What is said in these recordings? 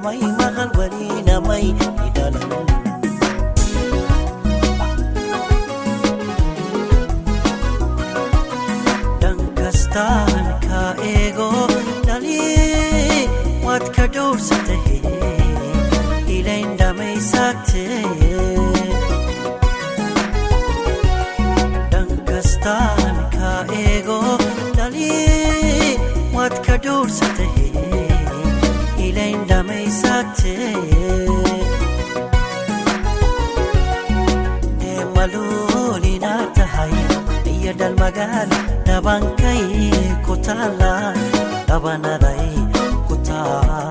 namay maqal wali namay idalan dankastaan ka ego dali wad ka doorsatay ilayn damay saagtay dankastaan ka ego dali wad ka doorsatay ilayn damay saagtay malulina tahay iyadal magaala dabankay ku taala dabanaday ku taala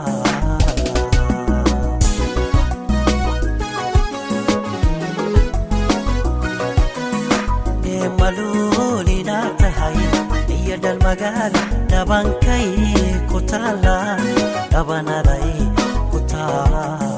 malulina tahay iyadal magaala dabankay ku taala dabanaday ku taala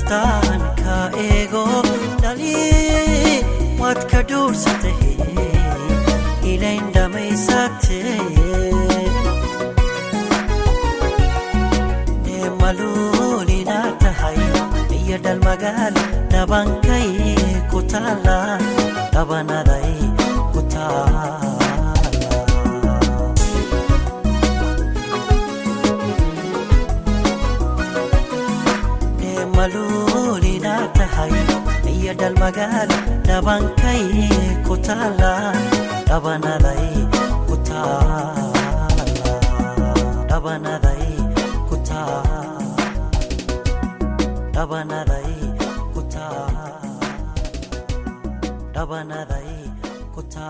haddaan ka eego dhalii waad ka dhuursatay ilayn dhamaysatay Luul inaad tahay iyo dhalmagaal dhabankay ku taala dhabanaday ku taala Luul inaad tahay iyo dhalmagaal dhabankay ku taala dhabanaday ku taala dhabanaday ku taala Dabanaday kuta Dabanaday kuta